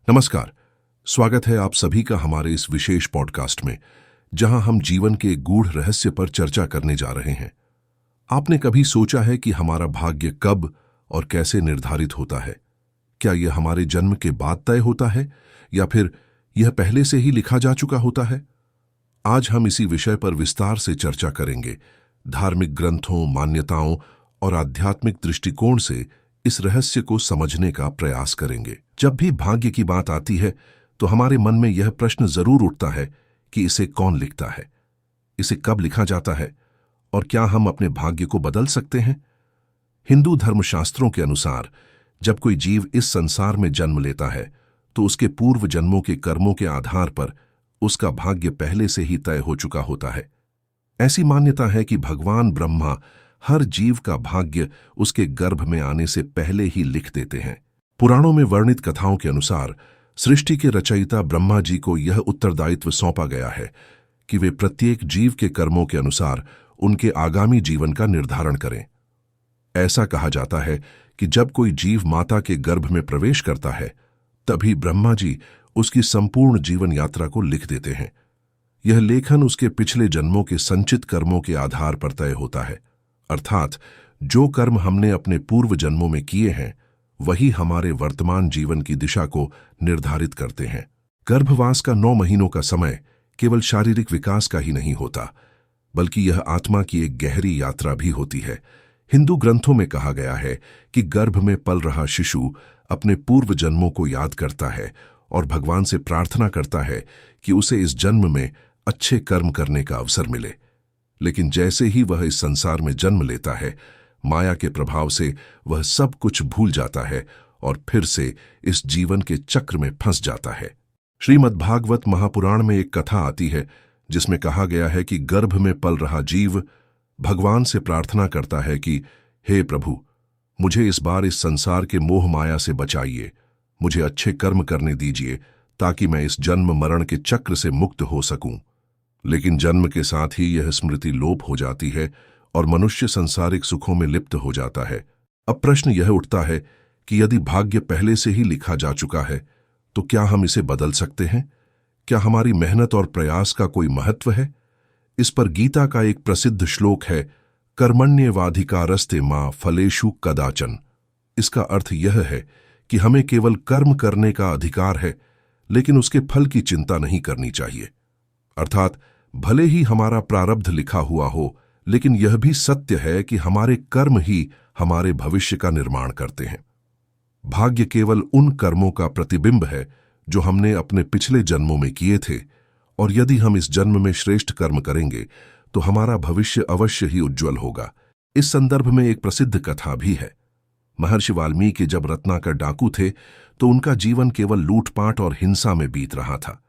नमस्कार। स्वागत है आप सभी का हमारे इस विशेष पॉडकास्ट में, जहां हम जीवन के गूढ़ रहस्य पर चर्चा करने जा रहे हैं। आपने कभी सोचा है कि हमारा भाग्य कब और कैसे निर्धारित होता है? क्या यह हमारे जन्म के बाद तय होता है या फिर यह पहले से ही लिखा जा चुका होता है? आज हम इसी विषय पर विस्तार से चर्चा करेंगे। धार्मिक ग्रंथों, मान्यताओं और आध्यात्मिक दृष्टिकोण से इस रहस्य को समझने का प्रयास करेंगे। जब भी भाग्य की बात आती है तो हमारे मन में यह प्रश्न जरूर उठता है कि इसे कौन लिखता है, इसे कब लिखा जाता है और क्या हम अपने भाग्य को बदल सकते हैं? हिंदू धर्मशास्त्रों के अनुसार जब कोई जीव इस संसार में जन्म लेता है तो उसके पूर्व जन्मों के कर्मों के आधार पर उसका भाग्य पहले से ही तय हो चुका होता है। ऐसी मान्यता है कि भगवान ब्रह्मा हर जीव का भाग्य उसके गर्भ में आने से पहले ही लिख देते हैं। पुराणों में वर्णित कथाओं के अनुसार सृष्टि के रचयिता ब्रह्मा जी को यह उत्तरदायित्व सौंपा गया है कि वे प्रत्येक जीव के कर्मों के अनुसार उनके आगामी जीवन का निर्धारण करें। ऐसा कहा जाता है कि जब कोई जीव माता के गर्भ में प्रवेश करता है, तभी ब्रह्मा जी उसकी संपूर्ण जीवन यात्रा को लिख देते हैं। यह लेखन उसके पिछले जन्मों के संचित कर्मों के आधार पर तय होता है, अर्थात जो कर्म हमने अपने पूर्व जन्मों में किए हैं वही हमारे वर्तमान जीवन की दिशा को निर्धारित करते हैं। गर्भवास का 9 महीनों का समय केवल शारीरिक विकास का ही नहीं होता, बल्कि यह आत्मा की एक गहरी यात्रा भी होती है। हिंदू ग्रंथों में कहा गया है कि गर्भ में पल रहा शिशु अपने पूर्व जन्मों को याद करता है और भगवान से प्रार्थना करता है कि उसे इस जन्म में अच्छे कर्म करने का अवसर मिले। लेकिन जैसे ही वह इस संसार में जन्म लेता है, माया के प्रभाव से वह सब कुछ भूल जाता है और फिर से इस जीवन के चक्र में फंस जाता है। श्रीमद्भागवत महापुराण में एक कथा आती है जिसमें कहा गया है कि गर्भ में पल रहा जीव भगवान से प्रार्थना करता है कि हे प्रभु, मुझे इस बार इस संसार के मोह माया से बचाइए, मुझे अच्छे कर्म करने दीजिए ताकि मैं इस जन्म मरण के चक्र से मुक्त हो सकूं। लेकिन जन्म के साथ ही यह स्मृति लोप हो जाती है और मनुष्य संसारिक सुखों में लिप्त हो जाता है। अब प्रश्न यह उठता है कि यदि भाग्य पहले से ही लिखा जा चुका है तो क्या हम इसे बदल सकते हैं? क्या हमारी मेहनत और प्रयास का कोई महत्व है? इस पर गीता का एक प्रसिद्ध श्लोक है, कर्मण्येवाधिकारस्ते मा फलेषु कदाचन। इसका अर्थ यह है कि हमें केवल कर्म करने का अधिकार है, लेकिन उसके फल की चिंता नहीं करनी चाहिए। अर्थात भले ही हमारा प्रारब्ध लिखा हुआ हो, लेकिन यह भी सत्य है कि हमारे कर्म ही हमारे भविष्य का निर्माण करते हैं। भाग्य केवल उन कर्मों का प्रतिबिंब है जो हमने अपने पिछले जन्मों में किए थे, और यदि हम इस जन्म में श्रेष्ठ कर्म करेंगे तो हमारा भविष्य अवश्य ही उज्जवल होगा। इस संदर्भ में एक प्रसिद्ध कथा भी है। महर्षि वाल्मीकि जब रत्नाकर डाकू थे तो उनका जीवन केवल लूटपाट और हिंसा में बीत रहा था।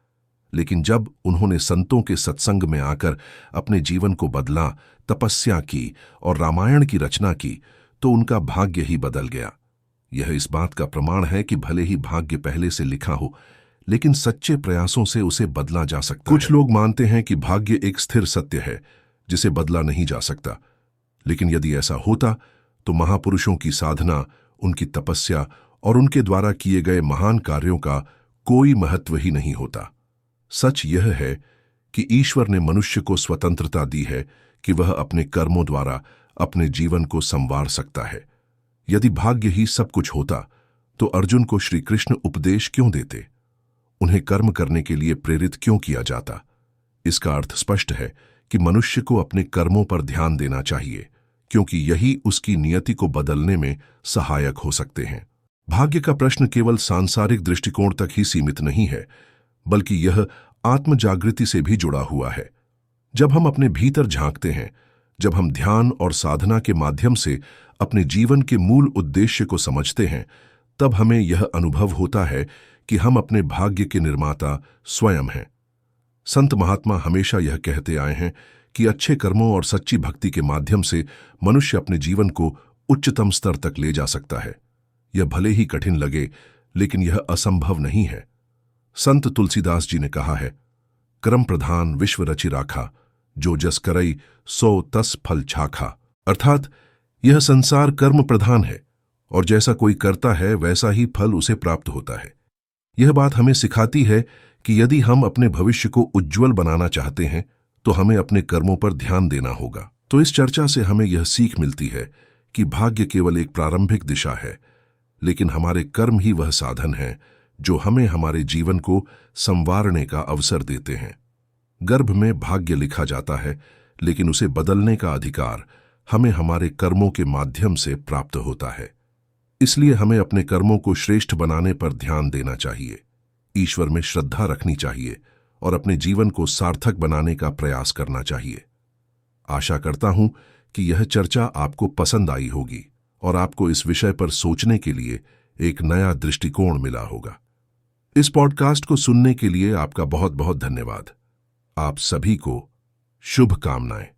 लेकिन जब उन्होंने संतों के सत्संग में आकर अपने जीवन को बदला, तपस्या की और रामायण की रचना की, तो उनका भाग्य ही बदल गया। यह इस बात का प्रमाण है कि भले ही भाग्य पहले से लिखा हो, लेकिन सच्चे प्रयासों से उसे बदला जा सकता है। कुछ लोग मानते हैं कि भाग्य एक स्थिर सत्य है जिसे बदला नहीं जा सकता, लेकिन यदि ऐसा होता तो महापुरुषों की साधना, उनकी तपस्या और उनके द्वारा किए गए महान कार्यों का कोई महत्व ही नहीं होता। सच यह है कि ईश्वर ने मनुष्य को स्वतंत्रता दी है कि वह अपने कर्मों द्वारा अपने जीवन को संवार सकता है। यदि भाग्य ही सब कुछ होता तो अर्जुन को श्री कृष्ण उपदेश क्यों देते? उन्हें कर्म करने के लिए प्रेरित क्यों किया जाता? इसका अर्थ स्पष्ट है कि मनुष्य को अपने कर्मों पर ध्यान देना चाहिए, क्योंकि यही उसकी नियति को बदलने में सहायक हो सकते हैं। भाग्य का प्रश्न केवल सांसारिक दृष्टिकोण तक ही सीमित नहीं है, बल्कि यह आत्म जागृति से भी जुड़ा हुआ है। जब हम अपने भीतर झांकते हैं, जब हम ध्यान और साधना के माध्यम से अपने जीवन के मूल उद्देश्य को समझते हैं, तब हमें यह अनुभव होता है कि हम अपने भाग्य के निर्माता स्वयं हैं। संत महात्मा हमेशा यह कहते आए हैं कि अच्छे कर्मों और सच्ची भक्ति के माध्यम से मनुष्य अपने जीवन को उच्चतम स्तर तक ले जा सकता है। यह भले ही कठिन लगे, लेकिन यह असंभव नहीं है। संत तुलसीदास जी ने कहा है, कर्म प्रधान विश्व रचि राखा, जो जस करई सो तस फल छाखा। अर्थात यह संसार कर्म प्रधान है और जैसा कोई करता है वैसा ही फल उसे प्राप्त होता है। यह बात हमें सिखाती है कि यदि हम अपने भविष्य को उज्जवल बनाना चाहते हैं तो हमें अपने कर्मों पर ध्यान देना होगा। तो इस चर्चा से हमें यह सीख मिलती है कि भाग्य केवल एक प्रारंभिक दिशा है, लेकिन हमारे कर्म ही वह साधन हैं जो हमें हमारे जीवन को संवारने का अवसर देते हैं। गर्भ में भाग्य लिखा जाता है, लेकिन उसे बदलने का अधिकार हमें हमारे कर्मों के माध्यम से प्राप्त होता है। इसलिए हमें अपने कर्मों को श्रेष्ठ बनाने पर ध्यान देना चाहिए, ईश्वर में श्रद्धा रखनी चाहिए और अपने जीवन को सार्थक बनाने का प्रयास करना चाहिए। आशा करता हूं कि यह चर्चा आपको पसंद आई होगी और आपको इस विषय पर सोचने के लिए एक नया दृष्टिकोण मिला होगा। इस पॉडकास्ट को सुनने के लिए आपका बहुत बहुत धन्यवाद। आप सभी को शुभकामनाएं।